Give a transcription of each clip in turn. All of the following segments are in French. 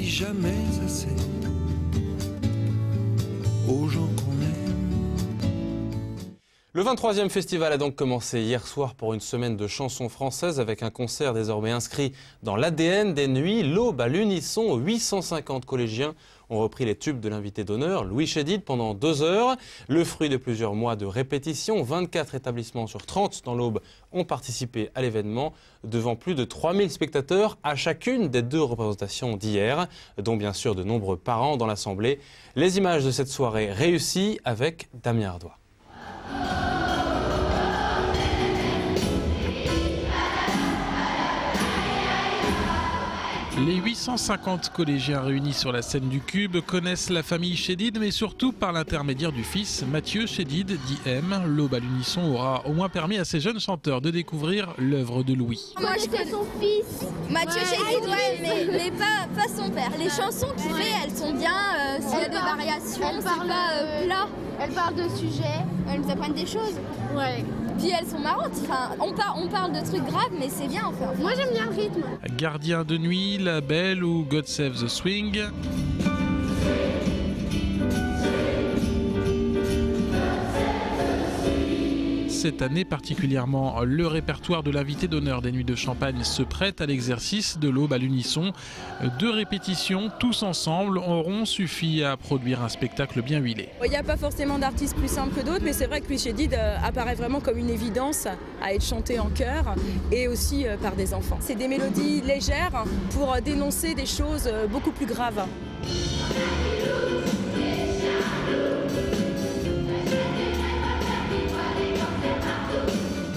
dit jamais assez aux gens qu'on aime. Le 23e festival a donc commencé hier soir pour une semaine de chansons françaises avec un concert désormais inscrit dans l'ADN des nuits. L'aube à l'unisson, 850 collégiens ont repris les tubes de l'invité d'honneur, Louis Chédid, pendant 2 heures. Le fruit de plusieurs mois de répétition, 24 établissements sur 30 dans l'Aube ont participé à l'événement devant plus de 3000 spectateurs à chacune des 2 représentations d'hier, dont bien sûr de nombreux parents dans l'Assemblée. Les images de cette soirée réussie avec Damien Ardois. Les 850 collégiens réunis sur la scène du Cube connaissent la famille Chédid, mais surtout par l'intermédiaire du fils, Mathieu Chédid, dit M. L'aube à l'unisson aura au moins permis à ces jeunes chanteurs de découvrir l'œuvre de Louis. Moi je connais son fils, Mathieu Chédid, mais pas son père. Les chansons qu'il fait, elles sont bien, s'il y a des variations, c'est pas plat. Elles parlent de sujets, elles nous apprennent des choses. Ouais. Puis elles sont marrantes, enfin, on parle de trucs graves, mais c'est bien en fait. Moi j'aime bien le rythme. Gardien de nuit, La Belle ou God Save the Swing. Cette année particulièrement, le répertoire de l'invité d'honneur des Nuits de Champagne se prête à l'exercice de l'aube à l'unisson. 2 répétitions, tous ensemble, auront suffi à produire un spectacle bien huilé. Il n'y a pas forcément d'artistes plus simples que d'autres, mais c'est vrai que Louis Chédid apparaît vraiment comme une évidence à être chanté en chœur et aussi par des enfants. C'est des mélodies légères pour dénoncer des choses beaucoup plus graves.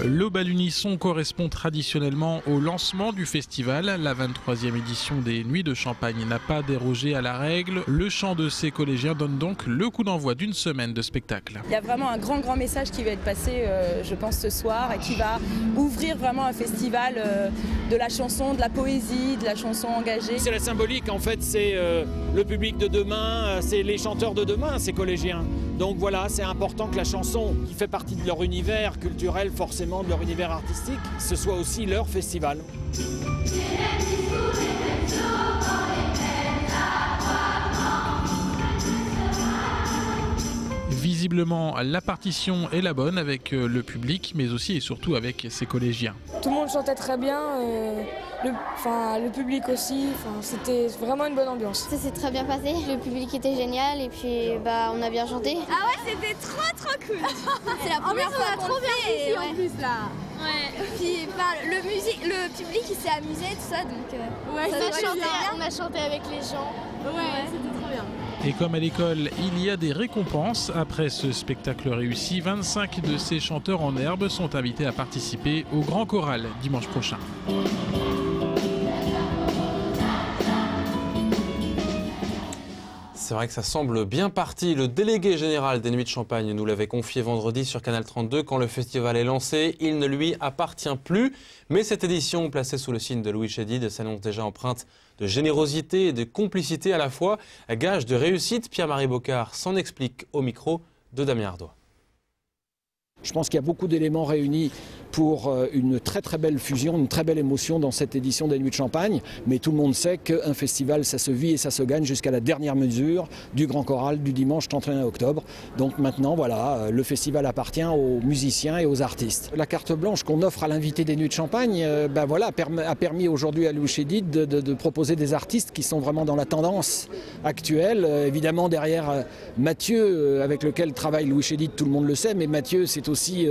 L'aube à l'unisson correspond traditionnellement au lancement du festival. La 23e édition des Nuits de Champagne n'a pas dérogé à la règle. Le chant de ces collégiens donne donc le coup d'envoi d'une semaine de spectacle. Il y a vraiment un grand message qui va être passé, je pense, ce soir et qui va ouvrir vraiment un festival de la chanson, de la poésie, de la chanson engagée. C'est la symbolique, en fait, c'est le public de demain, c'est les chanteurs de demain, ces collégiens. Donc voilà, c'est important que la chanson, qui fait partie de leur univers culturel, forcément de leur univers artistique, ce soit aussi leur festival. Visiblement, la partition est la bonne avec le public, mais aussi et surtout avec ses collégiens. Tout le monde chantait très bien, le public aussi, c'était vraiment une bonne ambiance. Ça s'est très bien passé, le public était génial et puis on a bien chanté. Ah ouais, c'était trop cool. C'est la première fois qu'on trop bien fait, ici en plus là. Ouais. Puis le public il s'est amusé tout ça donc ouais, ça on a chanté avec les gens. Ouais. C'était trop bien. Et comme à l'école, il y a des récompenses. Après ce spectacle réussi, 25 de ces chanteurs en herbe sont invités à participer au Grand Choral dimanche prochain. C'est vrai que ça semble bien parti. Le délégué général des Nuits de Champagne nous l'avait confié vendredi sur Canal 32. Quand le festival est lancé, il ne lui appartient plus. Mais cette édition, placée sous le signe de Louis Chédid, s'annonce déjà empreinte de générosité et de complicité à la fois. Gage de réussite, Pierre-Marie Bocard s'en explique au micro de Damien Ardois. Je pense qu'il y a beaucoup d'éléments réunis pour une très belle fusion, une très belle émotion dans cette édition des Nuits de Champagne. Mais tout le monde sait qu'un festival, ça se vit et ça se gagne jusqu'à la dernière mesure du Grand Choral du dimanche 31 octobre. Donc maintenant, voilà, le festival appartient aux musiciens et aux artistes. La carte blanche qu'on offre à l'invité des Nuits de Champagne a permis aujourd'hui à Louis Chédid de proposer des artistes qui sont vraiment dans la tendance actuelle. Évidemment, derrière Mathieu, avec lequel travaille Louis Chédid, tout le monde le sait, mais Mathieu, c'est aussi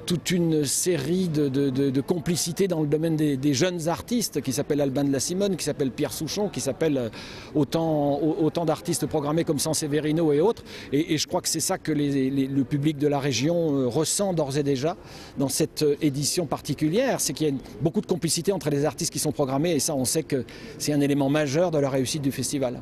toute une série de complicités dans le domaine des jeunes artistes qui s'appellent Albin de la Simone, qui s'appelle Pierre Souchon, qui s'appelle autant d'artistes programmés comme Sanseverino et autres. Et je crois que c'est ça que le public de la région ressent d'ores et déjà dans cette édition particulière. C'est qu'il y a beaucoup de complicité entre les artistes qui sont programmés et ça, on sait que c'est un élément majeur de la réussite du festival.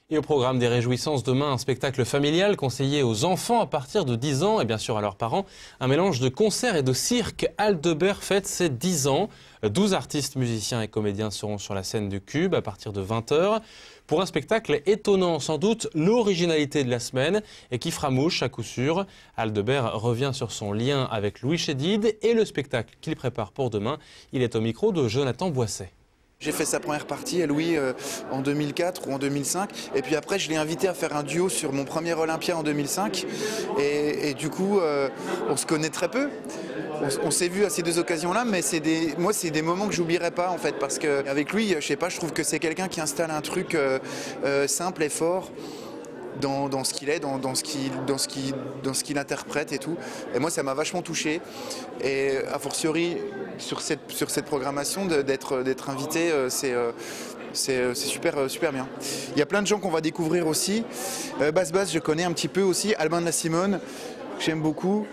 Et au programme des réjouissances, demain, un spectacle familial conseillé aux enfants à partir de 10 ans et bien sûr à leurs parents. Un mélange de concert et de cirque. Aldebert fête ses 10 ans. 12 artistes, musiciens et comédiens seront sur la scène du Cube à partir de 20 h. Pour un spectacle étonnant, sans doute l'originalité de la semaine et qui fera mouche à coup sûr. Aldebert revient sur son lien avec Louis Chédid et le spectacle qu'il prépare pour demain. Il est au micro de Jonathan Boisset. J'ai fait sa première partie à Louis en 2004 ou en 2005 et puis après je l'ai invité à faire un duo sur mon premier Olympia en 2005 et du coup on se connaît très peu. On s'est vu à ces deux occasions-là, mais moi c'est des moments que j'oublierai pas en fait parce qu'avec lui, je sais pas, je trouve que c'est quelqu'un qui installe un truc simple et fort dans ce qu'il est, dans ce qu'il interprète et tout. Et moi ça m'a vachement touché et a fortiori sur cette programmation d'être invité, c'est super bien. Il y a plein de gens qu'on va découvrir aussi. Basse je connais un petit peu aussi. Albin de la Simone, que j'aime beaucoup.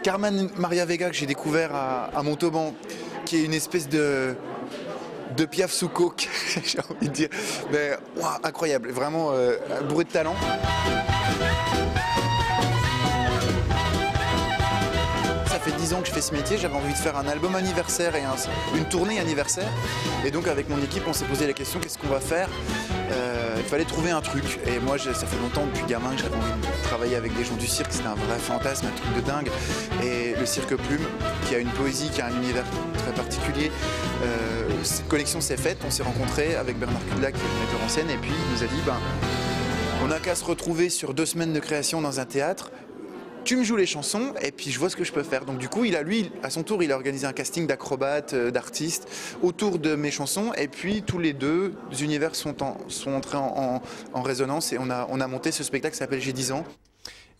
Carmen Maria Vega que j'ai découvert à Montauban, qui est une espèce de Piaf sous coke, j'ai envie de dire. Mais wow, incroyable, vraiment bourré de talent. Ça fait 10 ans que je fais ce métier, j'avais envie de faire un album anniversaire et une tournée anniversaire. Et donc avec mon équipe, on s'est posé la question, qu'est-ce qu'on va faire? Il fallait trouver un truc. Et moi, ça fait longtemps, depuis gamin, que j'avais envie de travailler avec des gens du cirque. C'était un vrai fantasme, un truc de dingue. Et le Cirque Plume, qui a une poésie, qui a un univers très particulier. Cette collection s'est faite, on s'est rencontrés avec Bernard Kudla, qui est le metteur en scène. Et puis, il nous a dit, on n'a qu'à se retrouver sur 2 semaines de création dans un théâtre. Tu me joues les chansons et puis je vois ce que je peux faire. Donc du coup, à son tour, il a organisé un casting d'acrobates, d'artistes autour de mes chansons. Et puis tous les deux univers sont entrés en résonance et on a monté ce spectacle qui s'appelle J'ai 10 ans.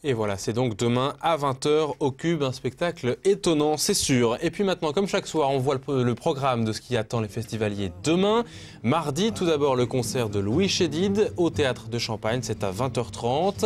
Et voilà, c'est donc demain à 20 h au Cube, un spectacle étonnant, c'est sûr. Et puis maintenant, comme chaque soir, on voit le programme de ce qui attend les festivaliers demain. Mardi, tout d'abord, le concert de Louis Chédid au Théâtre de Champagne, c'est à 20 h 30,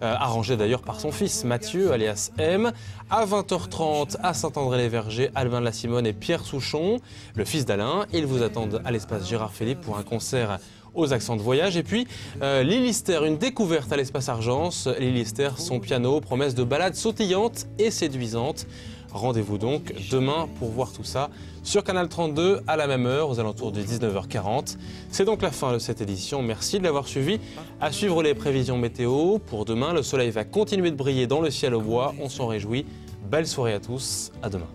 arrangé d'ailleurs par son fils Mathieu, alias M. À 20 h 30, à Saint-André-les-Vergers, Albin de la Simone et Pierre Souchon, le fils d'Alain. Ils vous attendent à l'espace Gérard Philippe pour un concert aux accents de voyage. Et puis Lilister, une découverte à l'espace Argence. Lilister, son piano, promesse de balade sautillante et séduisante. Rendez-vous donc demain pour voir tout ça sur Canal 32 à la même heure, aux alentours de 19 h 40. C'est donc la fin de cette édition. Merci de l'avoir suivi. À suivre les prévisions météo. Pour demain, le soleil va continuer de briller dans le ciel au bois. On s'en réjouit. Belle soirée à tous. À demain.